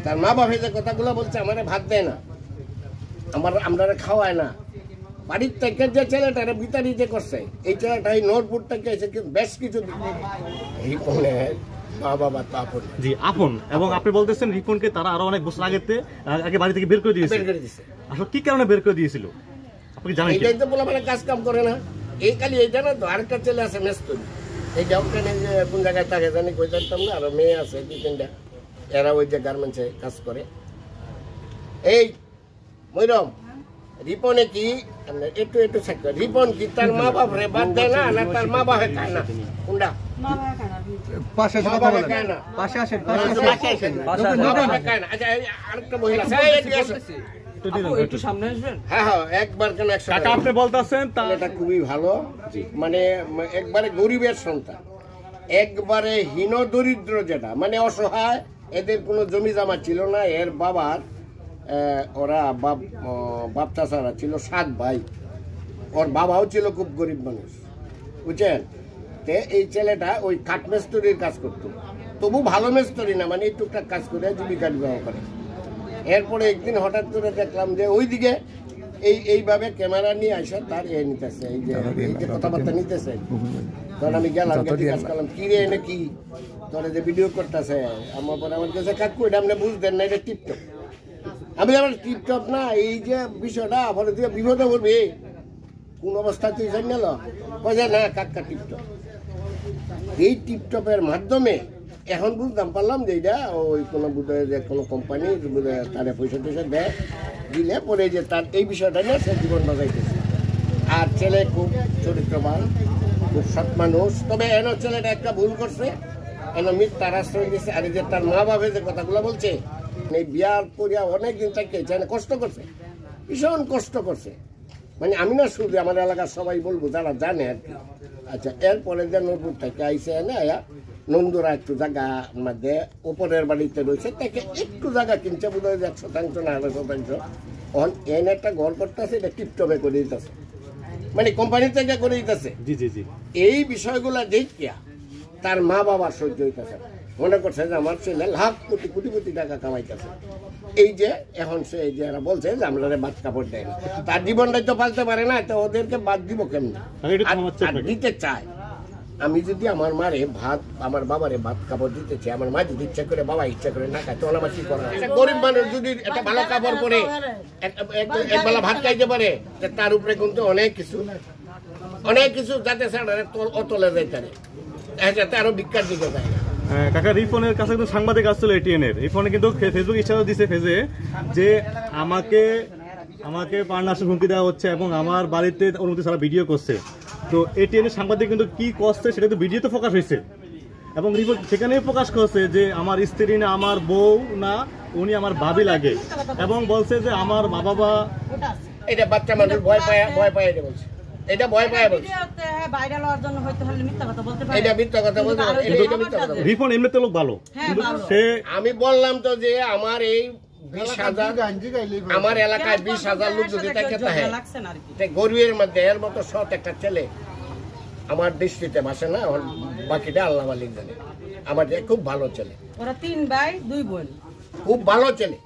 তার মা বাবা যে কথাগুলো বলছে আমারে ভাত দেয় না, আমরা খাওয়ায় না, বাড়ির থেকে যে ছেলেটা বিতাড়িত করছে এই ছেলেটা এই নোরপুর থেকে এসে বেশ কিছু রিপনের মা বাবা তো আপন। জি আপন। এবং আপনি বলতেছেন রিপনকে তারা আরো অনেক বছর আগে বাড়ি থেকে বের করে দিয়েছে। আসলে কি কারণে বের করে দিয়েছিল আপনি জানেন? এটাই তো বলা মানে কাজ কাম করে না, এই খালি এইটা না তো, আরেকটা ছেলে আছে মেস্তরি, এই ওখানে যে কোন জায়গায় থাকে জানি কই জানতাম না, আরো মেয়ে আছে 2-3টা, এরা ওই যে গার্মেন্টসে কাজ করে। এই ময়রম রিপনে কি একটু একটু রিপন কি তার মা বাপ রে বাদ দেয় না, না তার মা বাপে খায় না? কোনটা পাশে খায় না, পাশে আসেন, মা বাপে খায় না। আচ্ছা আরেকটা মহিলা একটু সামনে আসবেন। হ্যাঁ হ্যাঁ একবার কেন একসাথে আপনি বলতেছেন এটা খুবই ভালো, মানে একবারে গরিবের সন্তান, একবারে হীন দরিদ্র, যেটা মানে অসহায়, এদের কোনো জমি জমা ছিল না। এর বাবার ওরা বাপ চাচারা ছিল 7 ভাই, ওর বাবাও ছিল খুব গরিব মানুষ, বুঝছেন? তে এই ছেলেটা ওই কাঠ মেস্তরির কাজ করতো, তবু ভালো মেস্তরি না, মানে এই টুকটাক কাজ করে জীবিকা নির্বাহ করে। এরপরে একদিন হঠাৎ করে দেখলাম যে ওইদিকে এইভাবে ক্যামেরা নিয়ে আসে তার নিতেছে, এই যে কথাবার্তা নিতেছে। তখন আমি গেলাম, কাজ করলাম, কি রে এনে কি তোরা যে ভিডিও করতেছে, আমার পরে আমার কাছে কাকু এটা আপনি বুঝতেন না, এটা টিপটপ। আমি আমার টিপটপ না, এই যে বিষয়টা বলে তুই বিপদে বলবি, কোন অবস্থা তুই জানি না না কাকা টিপটপ। এই টিপটপের মাধ্যমে এখন বুঝতাম পারলাম যে এটা ওই কোনো বোধহয় যে কোনো কোম্পানি তারা পয়সা টয়সা দেয়, দিলে পরে যে তার এই বিষয়টা নিয়ে সে জীবন বাজাইতেছে। আর ছেলে খুব চরিত্রবান, খুব সৎ মানুষ। তবে এন ছেলেটা একটা ভুল করছে, এন মিথ্যার আশ্রয় দিয়েছে। আর যে তার মা বাবা যে কথাগুলো বলছে, এই বিয়ার করিয়া অনেকদিন থেকে কষ্ট করছে, ভীষণ কষ্ট করছে। মানে আমি না শুধু আমার এলাকার সবাই বলবো যারা জানে আর কি। আচ্ছা এরপরে যে নতুন থেকে আইসে এনে নন্দুরা একটু জায়গা মধ্যে উপরের বাড়িতে রয়েছে, তাকে একটু জায়গা কিনছে বোধ হয় 100% না 100%। এনে একটা ঘর করতেছে, এটা টিপটপে করে দিতেছে, মানে কোম্পানি থেকে করে দিতেছে। এই বিষয়গুলা দেখিয়া তার মা বাবা সহ্য হইতেছে, মনে করছে যে আমার ছেলে লাখ কোটি কোটি কোটি টাকা কামাইতেছে। এই যে এখন সে এই যে এরা বলছে যে আমরা বাদ কাপড় দেয় না, তার জীবনটাই তো পালতে পারে না, তো ওদেরকে বাদ দিব কেমনি? দিতে চায়। আমি যদি আমার মারে ভাত, আমার বাবারে ভাত কাপড় দিতে চাই, আমার মা যদি ইচ্ছা করে বাবা ইচ্ছা করে না খায়, তাহলে আমার কি করা? গরিব মানুষ যদি একটা ভালো কাপড় পরে একবেলা ভাত খাইতে পারে, তার উপরে কিন্তু অনেক কিছু যাতে অতলে যাইতে যাতে আরো বিখ্যাত দিকে যায়। কাকা রিপনের কাছে কিন্তু সাংবাদিক আসছিল এটিএনের, রিপনে কিন্তু ফেসবুক স্ট্যাটাস দিছে ফেজে যে আমাকে প্রাণনাশের হুমকি দেওয়া হচ্ছে এবং আমার বাড়িতে অনুমতি ছাড়া ভিডিও করছে। তো এটিএনের সাংবাদিক কিন্তু কি করছে সেটা তো ভিডিওতে প্রকাশ হয়েছে, এবং রিপোর্ট সেখানেই প্রকাশ করছে যে আমার স্ত্রী না, আমার বউ না, উনি আমার ভাবি লাগে, এবং বলছে যে আমার মা বাবা এটা বাচ্চা মানুষ ভয় পায় এটা বলছে, এটা ভয় পায় বলছে, ভাইরাল হওয়ার জন্য হয়তো মিথ্যা কথা বলতে পারে, এটা মিথ্যা কথা বলতে পারে, এটা মিথ্যা কথা। রিপন এমনিতে লোক ভালো, কিন্তু সে আমি বললাম তো যে আমার এই 20,000 আমার এলাকায় 20,000 লোক যদি থাকে তাহলে গরিবের মধ্যে এর মতো সৎ একটা ছেলে আমার দৃষ্টিতে ভাসে না। বাকিটা আল্লাহ মালিক জানে। আমার খুব ভালো ছেলে, ওরা 3 ভাই 2 বোন, খুব ভালো ছেলে।